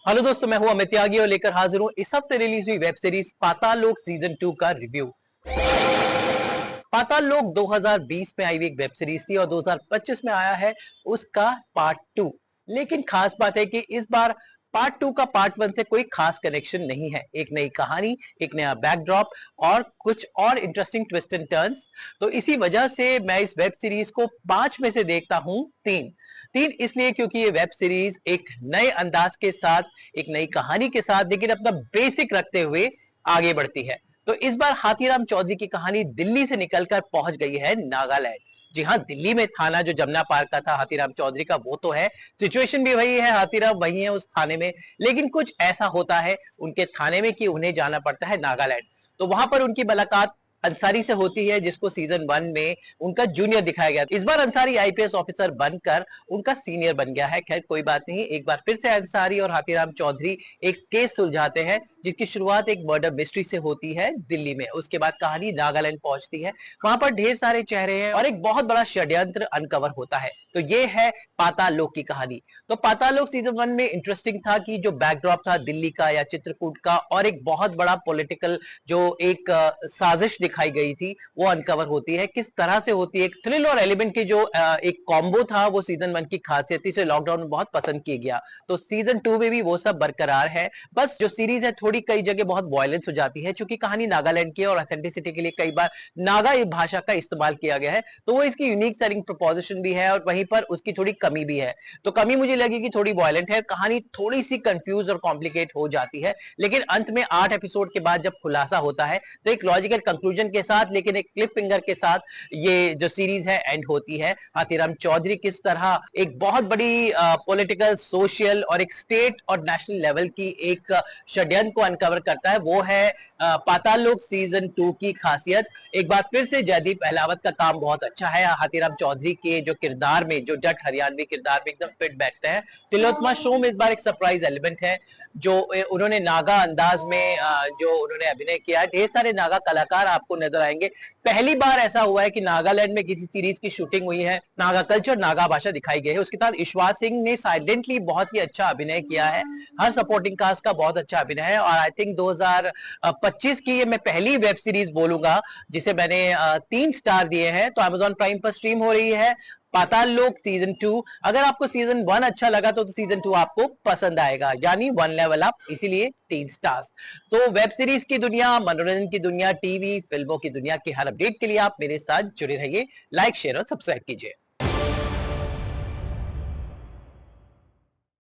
Hello दोस्तों, मैं हूं अमित त्यागी और लेकर हाजिर हूं इस हफ्ते रिलीज हुई वेब सीरीज पाताल लोक सीजन 2 का रिव्यू। पाताल लोक 2020 में आई हुई एक वेब सीरीज थी और 2025 में आया है उसका पार्ट 2। लेकिन खास बात है कि इस बार पार्ट 2 का पार्ट 1 से कोई खास कनेक्शन नहीं है। एक नई कहानी, एक नया बैकड्रॉप और कुछ और इंटरेस्टिंग ट्विस्ट एंड टर्न्स। तो इसी वजह से मैं इस वेब सीरीज को 5 में से देखता हूं 3। 3 इसलिए क्योंकि ये वेब सीरीज एक नए अंदाज के साथ, एक नई कहानी के साथ, लेकिन अपना बेसिक रखते हुए आगे बढ़ती है। तो इस बार हाथीराम चौधरी की कहानी दिल्ली से निकलकर पहुंच गई है नागालैंड। जी हाँ, दिल्ली में थाना जो जमुना पार्क का था हाथीराम चौधरी का, वो तो है, सिचुएशन भी वही है, हाथीराम वही है उस थाने में। लेकिन कुछ ऐसा होता है उनके थाने में कि उन्हें जाना पड़ता है नागालैंड। तो वहां पर उनकी मुलाकात अंसारी से होती है, जिसको सीजन 1 में उनका जूनियर दिखाया गया। इस बार अंसारी आईपीएस ऑफिसर बनकर उनका सीनियर बन गया है। खैर कोई बात नहीं, एक बार फिर से अंसारी और हाथीराम चौधरी एक केस सुलझाते हैं, जिसकी शुरुआत एक मर्डर मिस्ट्री से होती है दिल्ली में। उसके बाद कहानी नागालैंड पहुंचती है, वहां पर ढेर सारे चेहरे हैं और एक बहुत बड़ा षड्यंत्र अनकवर होता है। तो ये है पाताल लोक की कहानी। तो पाताल लोक सीजन 1 में इंटरेस्टिंग था कि जो बैकड्रॉप था दिल्ली का या चित्रकूट का, और एक बहुत बड़ा पॉलिटिकल जो एक साजिश दिखाई गई थी, वो अनकवर होती है। किस तरह से होती है, एक थ्रिल और एलिमेंट की जो एक कॉम्बो था, वो सीजन 1 की खासियत थी, से लॉकडाउन में बहुत पसंद किया गया। तो सीजन 2 में भी वो सब बरकरार है। बस जो सीरीज है थोड़ी कई जगह बहुत वायलेंस हो जाती है, क्योंकि कहानी नागालैंड की है और ऑथेंटिसिटी के लिए कई बार नागा भाषा का इस्तेमाल किया गया है। तो वो इसकी यूनिक सेलिंग प्रोपोजिशन भी है और वहीं पर उसकी थोड़ी कमी भी है। तो कमी मुझे लगी कि थोड़ी वायलेंट है, कहानी थोड़ी सी कंफ्यूज और कॉम्प्लिकेट हो जाती है। लेकिन अंत में 8 एपिसोड के बाद जब खुलासा होता है, तो एक लॉजिकल कंक्लूजन के साथ, लेकिन एक क्लिप फिंगर के साथ ये जो सीरीज है एंड होती है। हाथीराम चौधरी किस तरह एक बहुत बड़ी पॉलिटिकल, सोशल और एक स्टेट और नेशनल लेवल की एक षड्यंत्र को अनकवर करता है, वो है पाताल लोक सीजन 2 की खासियत। एक बार फिर से जयदीप अहलावत का काम बहुत अच्छा है। हाथीराम चौधरी के जो किरदार में, जो जट हरियाणवी किरदार में एकदम फिट बैठते हैं। तिलोत्तमा शो में इस बार एक सरप्राइज एलिमेंट है, जो उन्होंने नागा अंदाज में जो उन्होंने अभिनय किया है। ढेर सारे नागा कलाकार आपको नजर आएंगे। पहली बार ऐसा हुआ है कि नागालैंड में किसी सीरीज की शूटिंग हुई है, नागा कल्चर, नागा भाषा दिखाई गई है। उसके साथ ईश्वर सिंह ने साइलेंटली बहुत ही अच्छा अभिनय किया है। हर सपोर्टिंग कास्ट का बहुत अच्छा अभिनय है। और आई थिंक 2025 की ये मैं पहली वेब सीरीज बोलूंगा जिसे मैंने 3 स्टार दिए हैं। तो अमेजॉन प्राइम पर स्ट्रीम हो रही है पाताल लोक सीजन 2। अगर आपको सीजन 1 अच्छा लगा तो सीजन 2 आपको पसंद आएगा, यानी 1 लेवल अप, इसीलिए 3 स्टार्स। तो वेब सीरीज की दुनिया, मनोरंजन की दुनिया, टीवी फिल्मों की दुनिया की हर अपडेट के लिए आप मेरे साथ जुड़े रहिए। लाइक, शेयर और सब्सक्राइब कीजिए।